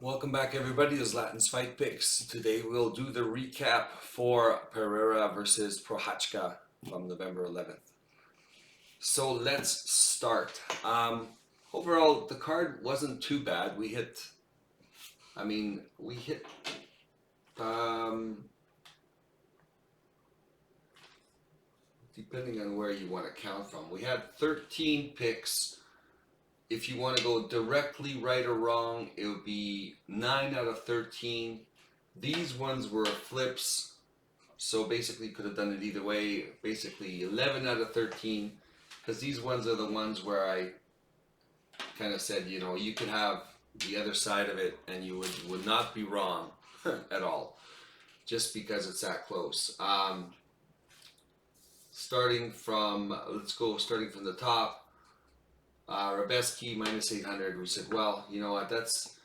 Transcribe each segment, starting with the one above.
Welcome back, everybody. This is Latin's Fight Picks. Today we'll do the recap for Perieira versus Prochazka from November 11th. So let's start. Overall, the card wasn't too bad. We hit, um, depending on where you want to count from, we had 13 picks. If you want to go directly right or wrong, it would be 9 out of 13. These ones were flips. So basically, could have done it either way. Basically, 11 out of 13, because these ones are the ones where I kind of said, you could have the other side of it, and you would not be wrong at all, just because it's that close. Starting from the top. Rabeski minus 800. We said, well, you know what? That's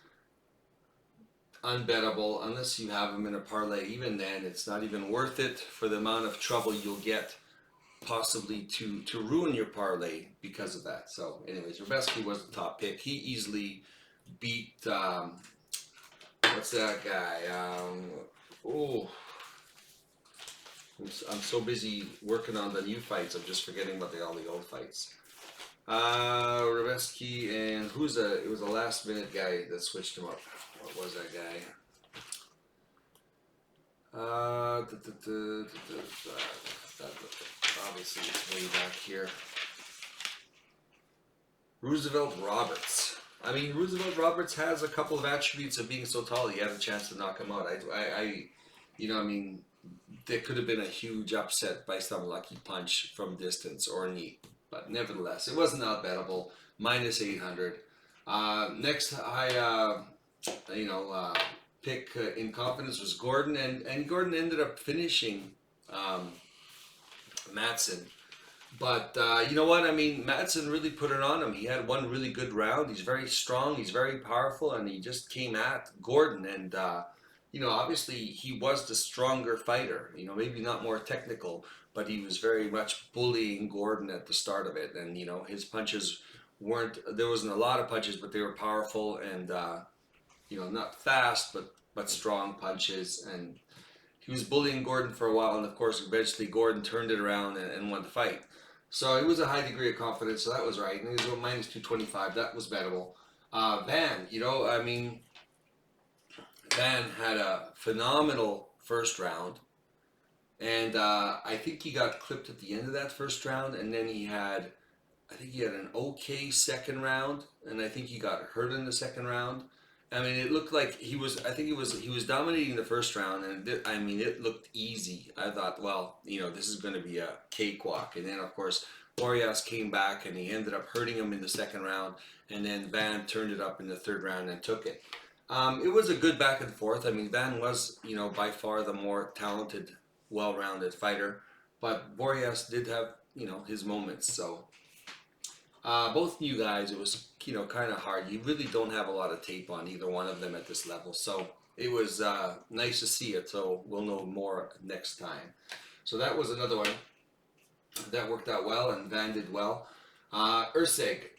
unbettable unless you have him in a parlay. Even then, it's not even worth it for the amount of trouble you'll get possibly to ruin your parlay because of that. So anyways, Rabeski was the top pick. He easily beat what's that guy? I'm so busy working on the new fights, I'm just forgetting about all the old fights. Rabeski and it was a last minute guy that switched him up. What was that guy? Obviously it's way back here. Roosevelt Roberts. I mean, Roosevelt Roberts has a couple of attributes of being so tall. He had a chance to knock him out. There could have been a huge upset by some lucky punch from distance or knee. But nevertheless, it wasn't that bettable. Minus 800. Next, I pick in confidence was Gordon, and Gordon ended up finishing Madsen. But you know what? I mean, Madsen really put it on him. He had one really good round. He's very strong. He's very powerful, and he just came at Gordon. And obviously he was the stronger fighter. Maybe not more technical, but he was very much bullying Gordon at the start of it. And his punches weren't. There wasn't a lot of punches, but they were powerful and not fast, but strong punches. And he was bullying Gordon for a while, and of course, eventually Gordon turned it around and won the fight. So it was a high degree of confidence, so that was right. And he was minus 225. That was bettable. Van, Van had a phenomenal first round, and I think he got clipped at the end of that first round, and then I think he had an okay second round, and I think he got hurt in the second round. I mean, it looked like he was dominating the first round, and it looked easy. I thought, well, this is going to be a cakewalk. And then, of course, Boreas came back, and he ended up hurting him in the second round, and then Van turned it up in the third round and took it. It was a good back and forth. I mean, Van was, by far the more talented, well-rounded fighter, but Boreas did have, his moments. So both new guys, it was kind of hard. You really don't have a lot of tape on either one of them at this level, so it was nice to see it. So we'll know more next time. So that was another one that worked out well, and Van did well. Urseg,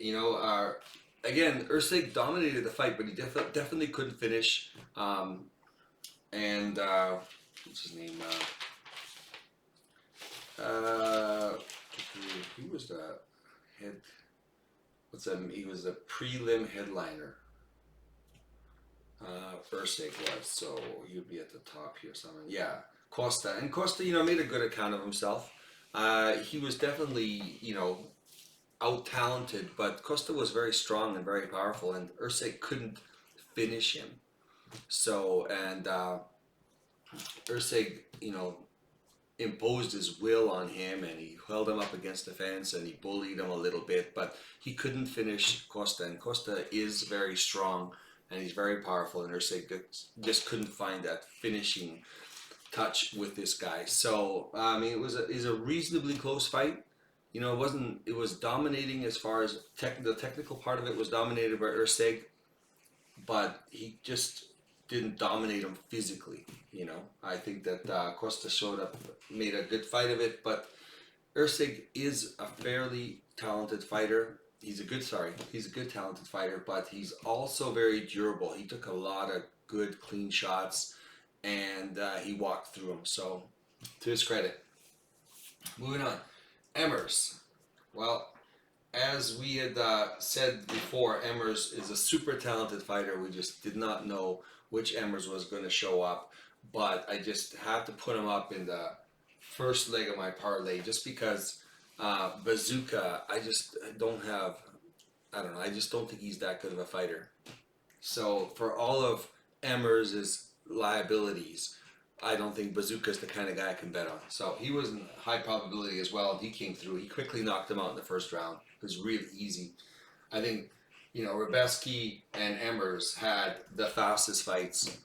again, Urseg dominated the fight, but he definitely couldn't finish. And what's his name? He was the head. He was the prelim headliner. Ursig was, so he would be at the top here somewhere. Yeah, Costa. And Costa, made a good account of himself. He was definitely, out-talented, but Costa was very strong and very powerful, and Ursig couldn't finish him. So, and Ursig, imposed his will on him, and he held him up against the fence, and he bullied him a little bit, but he couldn't finish Costa. And Costa is very strong, and he's very powerful, and Ursig just couldn't find that finishing touch with this guy. So it was a reasonably close fight. It was dominating as far as the technical part of it was dominated by Ursig, but he just didn't dominate him physically. I think that Costa showed up, made a good fight of it, but Ursig is a fairly talented fighter. he's a good, sorry, he's a good talented fighter, but he's also very durable. He took a lot of good clean shots, and he walked through them. So to his credit. Moving on, Emmers. Well, as we had said before, Emmers is a super talented fighter. We just did not know which Emmers was going to show up, but I just had to put him up in the first leg of my parlay just because Bazooka, I just don't have, I don't know, I just don't think he's that good of a fighter. So for all of Emmers' liabilities, I don't think Bazooka's the kind of guy I can bet on. So he was in high probability as well. He came through. He quickly knocked him out in the first round. It was really easy. I think, Rebeski and Emmers had the fastest fights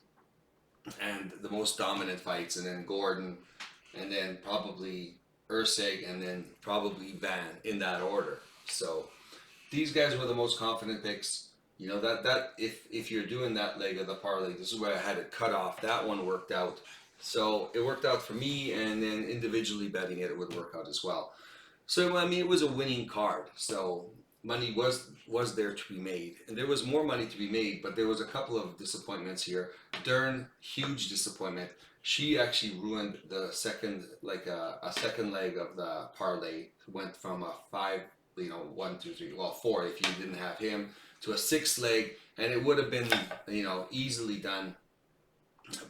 and the most dominant fights, and then Gordon, and then probably Ursig, and then probably Van in that order. So these guys were the most confident picks. That if you're doing that leg of the parlay, this is where I had it cut off. That one worked out. So it worked out for me, and then individually betting it would work out as well. So I mean, it was a winning card. So money was there to be made, and there was more money to be made, but there was a couple of disappointments here. Dern, huge disappointment. She actually ruined the second, like a second leg of the parlay. Went from a five, 1, 2, 3, well, four if you didn't have him, to a sixth leg, and it would have been, easily done.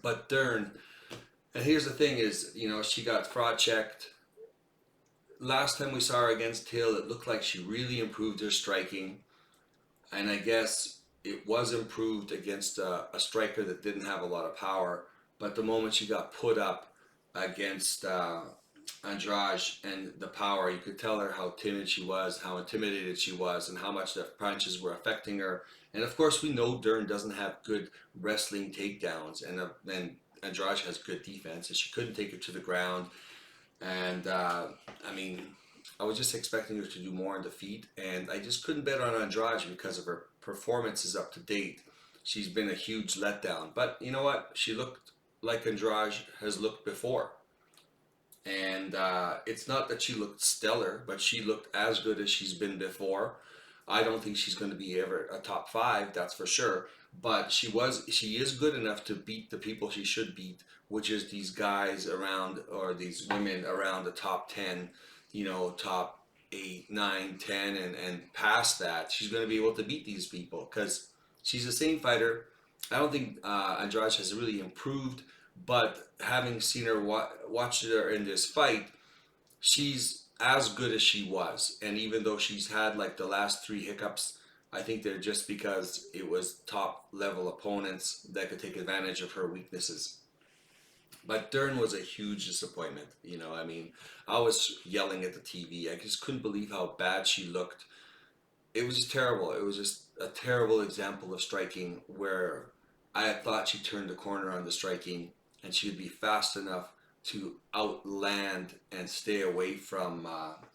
But Dern, and here's the thing is, she got fraud checked. Last time we saw her against Hill, it looked like she really improved her striking, and I guess it was improved against a striker that didn't have a lot of power. But the moment she got put up against Andrade and the power, you could tell her how timid she was, how intimidated she was, and how much the punches were affecting her. And of course, we know Dern doesn't have good wrestling takedowns, and Andrade has good defense, and she couldn't take her to the ground. And I mean, I was just expecting her to do more in the feet, and I just couldn't bet on Andrade because of her performances up to date. She's been a huge letdown. But you know what? She looked like Andrade has looked before. And it's not that she looked stellar, but she looked as good as she's been before. I don't think she's going to be ever a top five, that's for sure. But she is good enough to beat the people she should beat, which is these guys around, or these women around the top 10, top 8, 9, 10, and past that. She's going to be able to beat these people because she's the same fighter. I don't think Andrade has really improved, but having seen her, watched her in this fight, she's as good as she was. And even though she's had like the last three hiccups, I think they're just because it was top level opponents that could take advantage of her weaknesses. But Dern was a huge disappointment. I mean, I was yelling at the TV. I just couldn't believe how bad she looked. It was just terrible. It was just a terrible example of striking where I thought she turned the corner on the striking, and she would be fast enough to outland and stay away from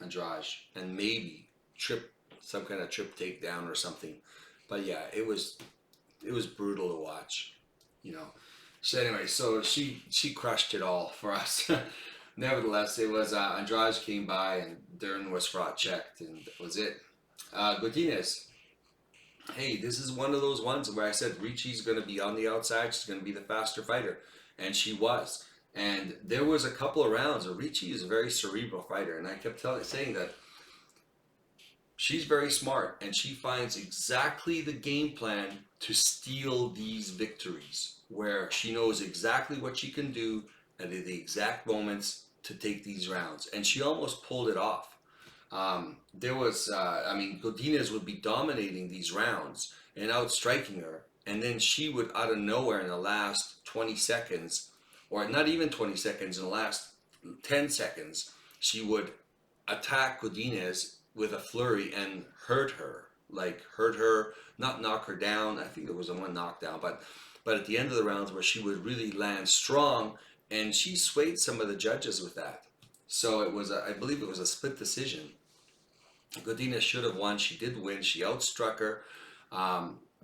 Andrade, and maybe trip some kind of trip takedown or something. But yeah, it was brutal to watch, you know. So anyway, so she crushed it all for us. Nevertheless, it was Andrade came by and Dern was fraud checked, and that was it. Godinez. Hey, this is one of those ones where I said Ricci's going to be on the outside. She's going to be the faster fighter, and she was. And there was a couple of rounds where Ricci is a very cerebral fighter, and I kept saying that she's very smart, and she finds exactly the game plan to steal these victories, where she knows exactly what she can do at the exact moments to take these rounds, and she almost pulled it off. Godinez would be dominating these rounds and outstriking her, and then she would, out of nowhere, in the last 20 seconds, or not even 20 seconds, in the last 10 seconds, she would attack Godinez with a flurry and hurt her, not knock her down. I think there was a one knockdown, but at the end of the rounds where she would really land strong, and she swayed some of the judges with that. So it was, I believe it was a split decision. Godinez should have won. She did win. She outstruck her.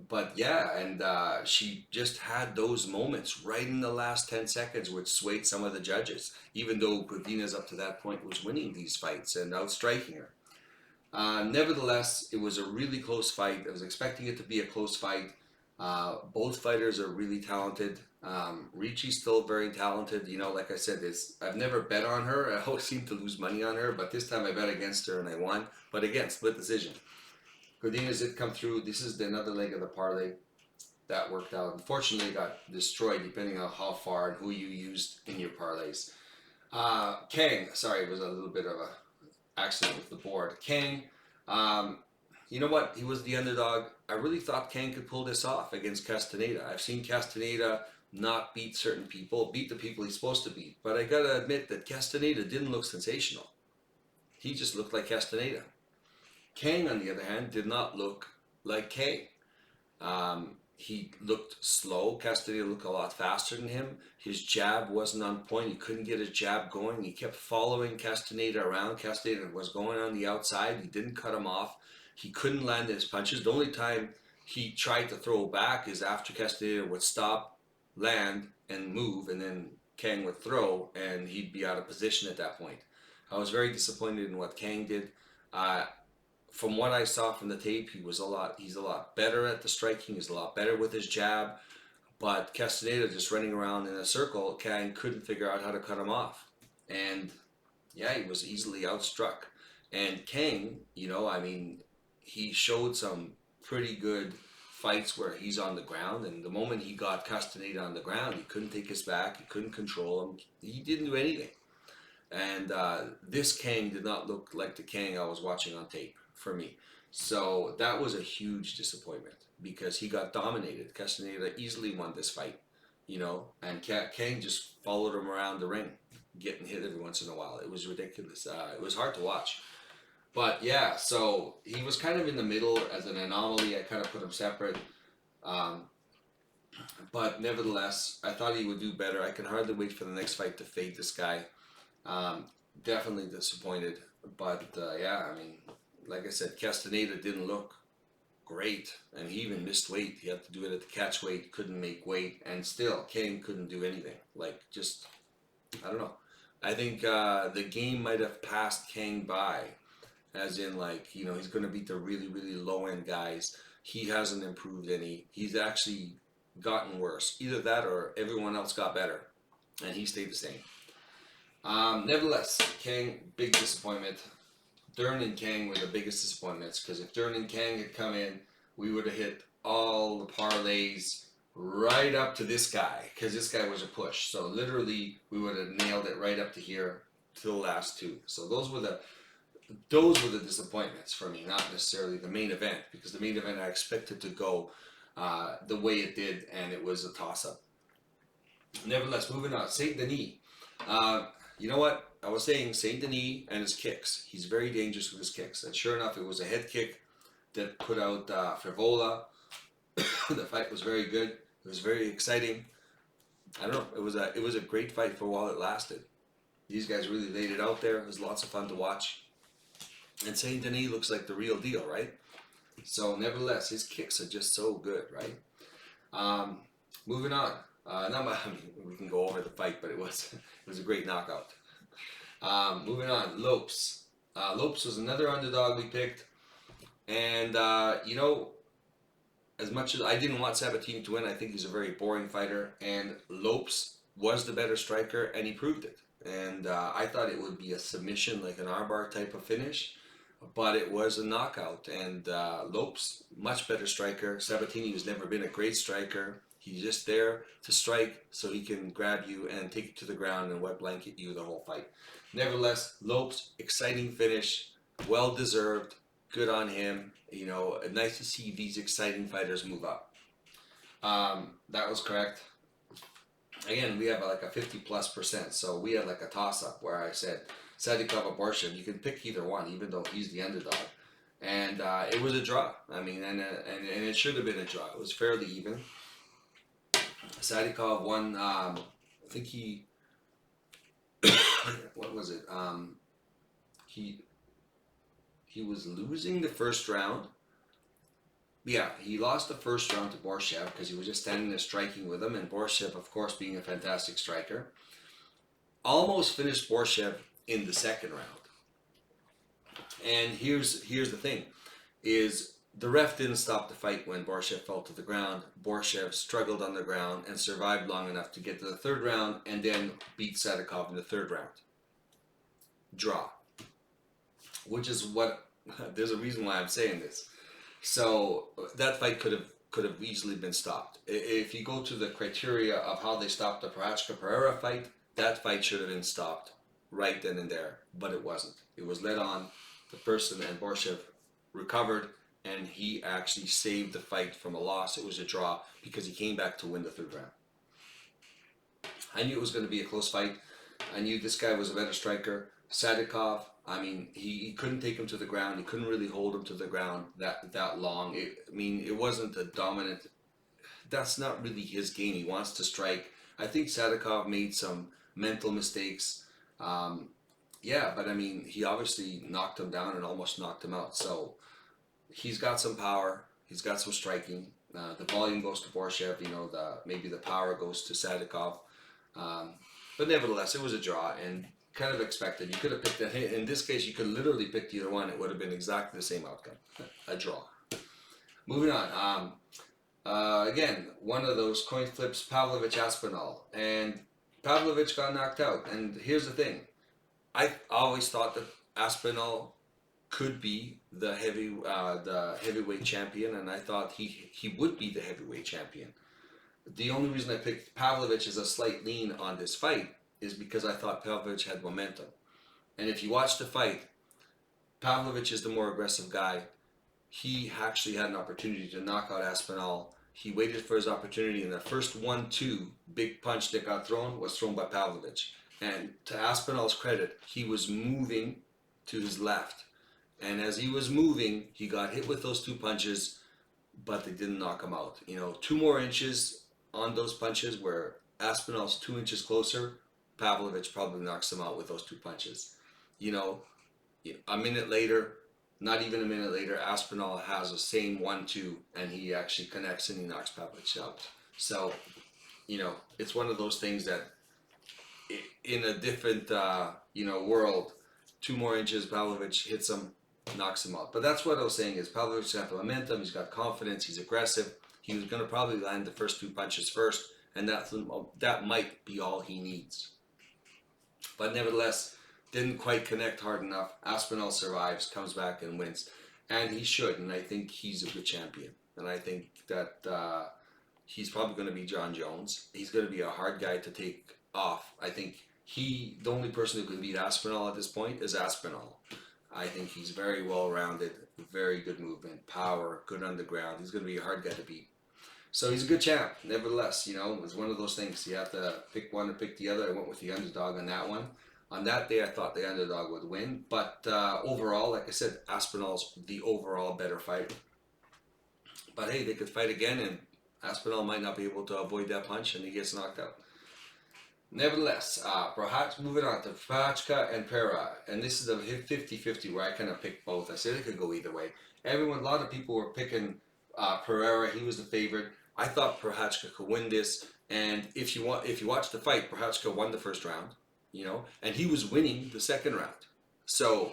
But yeah, and she just had those moments right in the last 10 seconds which swayed some of the judges, even though Godinez up to that point was winning these fights and outstriking her. Nevertheless, it was a really close fight. I was expecting it to be a close fight. Both fighters are really talented. Ricci's still very talented. You know, like I said, I've never bet on her. I always seem to lose money on her, but this time I bet against her and I won. But again, split decision. Godinez did come through. This is another leg of the parlay that worked out. Unfortunately, it got destroyed depending on how far and who you used in your parlays. Kang, sorry, it was a little bit of a accident with the board. Kang, um, you know what? He was the underdog. I really thought Kang could pull this off against Castaneda. I've seen Castaneda not beat certain people, beat the people he's supposed to beat. But I gotta admit that Castaneda didn't look sensational. He just looked like Castaneda. Kang, on the other hand, did not look like Kang. He looked slow. Castaneda looked a lot faster than him. His jab wasn't on point. He couldn't get his jab going. He kept following Castaneda around. Castaneda was going on the outside. He didn't cut him off. He couldn't land his punches. The only time he tried to throw back is after Castaneda would stop, land, and move, and then Kang would throw, and he'd be out of position at that point. I was very disappointed in what Kang did. From what I saw from the tape, he's a lot better at the striking. He's a lot better with his jab. But Castaneda just running around in a circle, Kang couldn't figure out how to cut him off. And yeah, he was easily outstruck. And Kang, you know, I mean, he showed some pretty good fights where he's on the ground. And the moment he got Castaneda on the ground, he couldn't take his back. He couldn't control him. He didn't do anything. And this Kang did not look like the Kang I was watching on tape for me. So that was a huge disappointment because he got dominated. Castaneda easily won this fight, you know, and Kang just followed him around the ring, getting hit every once in a while. It was ridiculous. It was hard to watch. But yeah, so he was kind of in the middle as an anomaly. I kind of put him separate. But nevertheless, I thought he would do better. I can hardly wait for the next fight to fade this guy. Definitely disappointed. But yeah, I mean, like I said, Castaneda didn't look great, and he even missed weight. He had to do it at the catch weight, couldn't make weight, and still, Kang couldn't do anything. Like, just, I don't know. I think the game might have passed Kang by, as in, like, you know, he's going to beat the really, really low-end guys. He hasn't improved any. He's actually gotten worse. Either that or everyone else got better, and he stayed the same. Nevertheless, Kang, big disappointment. Dern and Kang were the biggest disappointments because if Dern and Kang had come in, we would have hit all the parlays right up to this guy because this guy was a push. So literally, we would have nailed it right up to here to the last two. So those were the disappointments for me, not necessarily the main event because the main event I expected to go the way it did, and it was a toss-up. Nevertheless, moving on, Saint Denis. You know what? I was saying Saint Denis and his kicks. He's very dangerous with his kicks. And sure enough, it was a head kick that put out Frivola. The fight was very good. It was very exciting. I don't know. It was a great fight for while it lasted. These guys really laid it out there. It was lots of fun to watch. And Saint Denis looks like the real deal, right? So nevertheless, his kicks are just so good, right? Moving on. We can go over the fight, but it was a great knockout. Moving on, Lopes. Lopes was another underdog we picked, and you know, as much as I didn't want Sabatini to win, I think he's a very boring fighter, and Lopes was the better striker, and he proved it. And I thought it would be a submission, like an armbar type of finish, but it was a knockout. And Lopes, much better striker. Sabatini has never been a great striker. He's just there to strike so he can grab you and take you to the ground and wet blanket you the whole fight. Nevertheless, Lopes, exciting finish, well deserved, good on him. You know, nice to see these exciting fighters move up. That was correct. Again, we have like a 50+%, so we had like a toss-up where I said Sadikov or Borshev. You can pick either one, even though he's the underdog. And it was a draw. I mean, and it should have been a draw. It was fairly even. Sadikov won, I think he, what was it? He was losing the first round. Yeah, he lost the first round to Borshev because he was just standing there striking with him, and Borshev, of course, being a fantastic striker, almost finished Borshev in the second round. And here's the thing: is the ref didn't stop the fight when Borshev fell to the ground. Borshev struggled on the ground and survived long enough to get to the third round, and then beat Sadikov in the third round. Draw. Which is what there's a reason why I'm saying this. So that fight could have easily been stopped. If you go to the criteria of how they stopped the Prochazka Perieira fight, that fight should have been stopped right then and there, but it wasn't. It was led on. The person and Borshev recovered, and he actually saved the fight from a loss. It was a draw because he came back to win the third round. I knew it was going to be a close fight. I knew this guy was a better striker. Sadikov, I mean, he couldn't take him to the ground. He couldn't really hold him to the ground that long. It wasn't a dominant. That's not really his game. He wants to strike. I think Sadikov made some mental mistakes. Yeah, but I mean, he obviously knocked him down and almost knocked him out. So he's got some power. He's got some striking. The volume goes to Borshev. Maybe the power goes to Sadikov. But nevertheless, it was a draw and kind of expected. You could have picked that. In this case, you could literally pick either one. It would have been exactly the same outcome. A draw. Moving on. Again, one of those coin flips, Pavlovich Aspinall. And Pavlovich got knocked out. And here's the thing. I always thought that Aspinall could be the heavyweight champion, and I thought he would be the heavyweight champion. The only reason I picked Pavlovich as a slight lean on this fight is because I thought Pavlovich had momentum. And if you watch the fight, Pavlovich is the more aggressive guy. He actually had an opportunity to knock out Aspinall. He waited for his opportunity, and the first 1-2 big punch that got thrown was thrown by Pavlovich. And to Aspinall's credit, he was moving to his left. And as he was moving, he got hit with those two punches, but they didn't knock him out. 2 more inches on those punches where Aspinall's 2 inches closer, Pavlovich probably knocks him out with those 2 punches. A minute later, not even a minute later, Aspinall has the same 1-2, and he actually connects and he knocks Pavlovich out. So, it's one of those things that in a different, world, 2 more inches, Pavlovich hits him, knocks him out. But that's what I was saying is Pavlovich's got the momentum, he's got confidence, he's aggressive. He was going to probably land the first 2 punches first, and that might be all he needs. But nevertheless, didn't quite connect hard enough. Aspinall survives, comes back and wins. And he should, and I think he's a good champion. And I think that he's probably going to be John Jones. He's going to be a hard guy to take off. I think the only person who can beat Aspinall at this point is Aspinall. I think he's very well-rounded, very good movement, power, good on the ground. He's going to be a hard guy to beat. So he's a good champ. Nevertheless, it's one of those things. You have to pick one or pick the other. I went with the underdog on that one. On that day, I thought the underdog would win. But overall, like I said, Aspinall's the overall better fighter. But hey, they could fight again, and Aspinall might not be able to avoid that punch, and he gets knocked out. Nevertheless, moving on to Prochazka and Perieira. And this is a 50-50 where I kind of picked both. I said it could go either way. A lot of people were picking Perieira. He was the favorite. I thought Prochazka could win this. And if you watch the fight, Prochazka won the first round, and he was winning the second round. So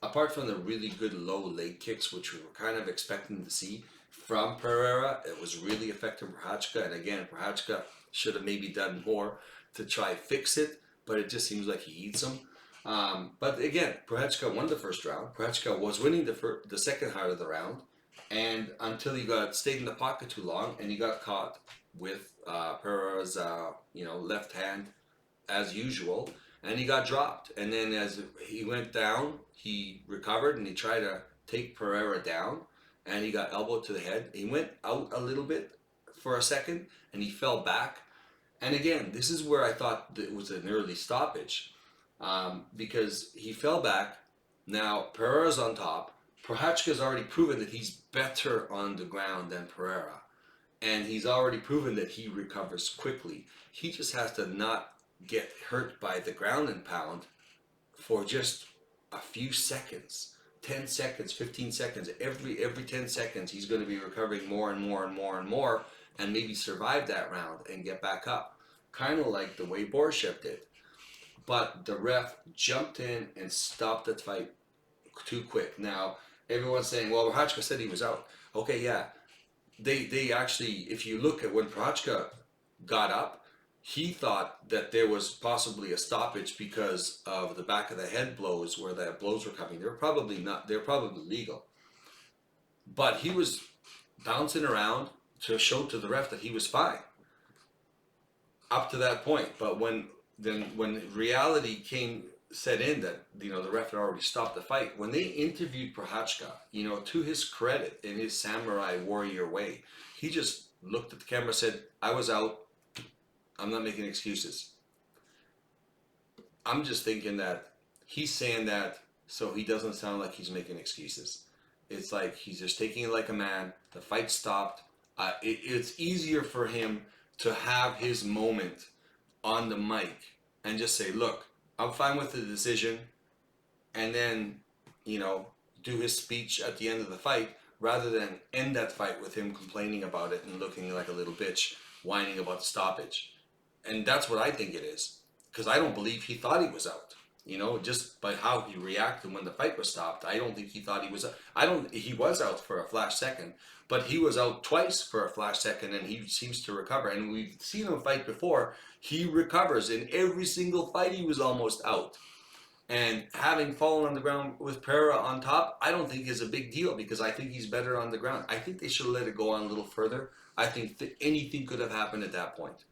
apart from the really good low leg kicks, which we were kind of expecting to see from Perieira, it was really affecting Prochazka. And again, Prochazka should have maybe done more to try fix it, but it just seems like he eats them. But again, Prochazka won the first round. Prochazka was winning the second half of the round, and until he stayed in the pocket too long, and he got caught with Pereira's left hand as usual, and he got dropped. And then as he went down, he recovered and he tried to take Perieira down, and he got elbowed to the head. He went out a little bit for a second, and he fell back. And again, this is where I thought it was an early stoppage, because he fell back. Now Pereira's on top. Prochazka's already proven that he's better on the ground than Perieira, and he's already proven that he recovers quickly. He just has to not get hurt by the ground and pound for just a few seconds, 10 seconds, 15 seconds. Every 10 seconds, he's going to be recovering more and more and more and more, and maybe survive that round and get back up, kind of like the way Borshev did. But the ref jumped in and stopped the fight too quick. Now everyone's saying, well, Prochazka said he was out. Okay, yeah. They actually, if you look at when Prochazka got up, he thought that there was possibly a stoppage because of the back of the head blows where the blows were coming. They were probably not. They're probably legal, but he was bouncing around to show to the ref that he was fine up to that point. But when reality set in that the ref had already stopped the fight, when they interviewed Prochazka, to his credit, in his samurai warrior way, he just looked at the camera and said, I was out, I'm not making excuses. I'm just thinking that he's saying that so he doesn't sound like he's making excuses. It's like he's just taking it like a man. The fight stopped. It's easier for him to have his moment on the mic and just say, look, I'm fine with the decision, and then, do his speech at the end of the fight, rather than end that fight with him complaining about it and looking like a little bitch, whining about the stoppage. And that's what I think it is, because I don't believe he thought he was out. Just by how he reacted when the fight was stopped, I don't think he thought he was. He was out for a flash second, but he was out twice for a flash second, and he seems to recover. And we've seen him fight before. He recovers in every single fight. He was almost out, and having fallen on the ground with Perieira on top, I don't think is a big deal, because I think he's better on the ground. I think they should have let it go on a little further. I think anything could have happened at that point,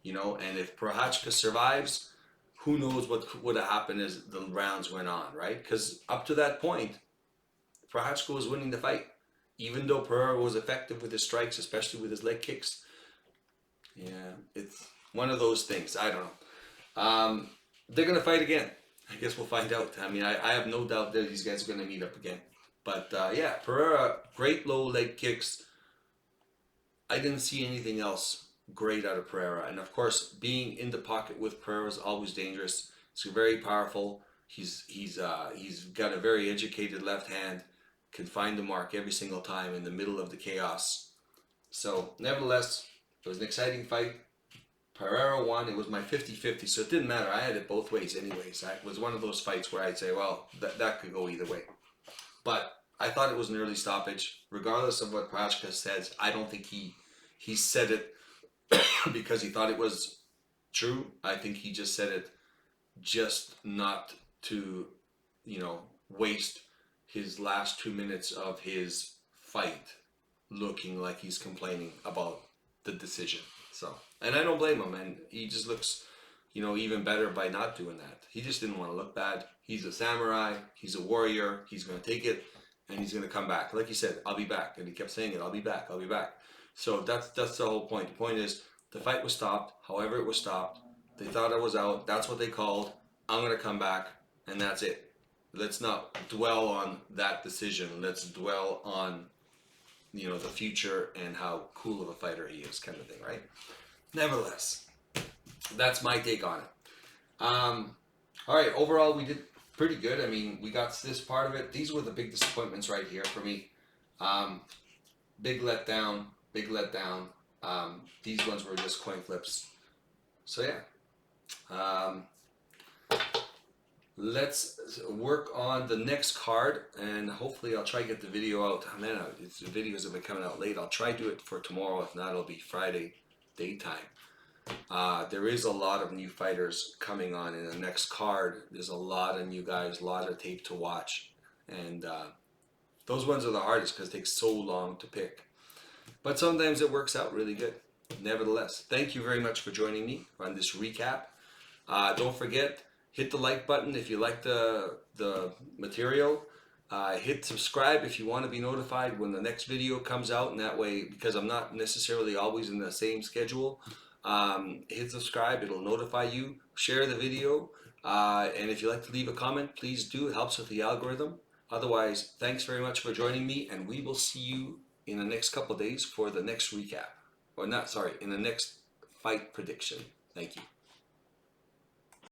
And if Prochazka survives, who knows what would have happened as the rounds went on, right? Because up to that point, Prochazka was winning the fight, even though Perieira was effective with his strikes, especially with his leg kicks. Yeah, it's one of those things. I don't know. They're going to fight again. I guess we'll find out. I mean, I have no doubt that these guys are going to meet up again. But yeah, Perieira, great low leg kicks. I didn't see anything else great out of Perieira. And of course, being in the pocket with Perieira is always dangerous. He's very powerful. He's got a very educated left hand, can find the mark every single time in the middle of the chaos. So nevertheless, it was an exciting fight. Perieira won. It was my 50-50, so it didn't matter. I had it both ways anyways. It was one of those fights where I'd say, well, that could go either way. But I thought it was an early stoppage. Regardless of what Prochazka says, I don't think he said it because he thought it was true. I think he just said it just not to, waste his last 2 minutes of his fight looking like he's complaining about the decision. So, and I don't blame him, and he just looks, even better by not doing that. He just didn't want to look bad. He's a samurai. He's a warrior. He's going to take it, and he's going to come back. Like he said, I'll be back, and he kept saying it. I'll be back. I'll be back. So that's the whole point. The point is, the fight was stopped. However it was stopped, they thought I was out. That's what they called. I'm going to come back, and that's it. Let's not dwell on that decision. Let's dwell on, the future and how cool of a fighter he is, kind of thing, right? Nevertheless, that's my take on it. All right, overall, we did pretty good. I mean, we got this part of it. These were the big disappointments right here for me. Big letdown. These ones were just coin flips. So yeah. Let's work on the next card, and hopefully I'll try to get the video out. Man, the videos have been coming out late. I'll try to do it for tomorrow. If not, it'll be Friday daytime. There is a lot of new fighters coming on in the next card. There's a lot of new guys, a lot of tape to watch, and those ones are the hardest because it takes so long to pick. But sometimes it works out really good. Nevertheless, thank you very much for joining me on this recap. Don't forget, hit the like button if you like the material. Hit subscribe if you want to be notified when the next video comes out, and that way, because I'm not necessarily always in the same schedule, hit subscribe, it'll notify you. Share the video, and if you'd like to leave a comment, please do. It helps with the algorithm. Otherwise, thanks very much for joining me, and we will see you in the next couple of days for the next recap. Or not, sorry, in the next fight prediction. Thank you.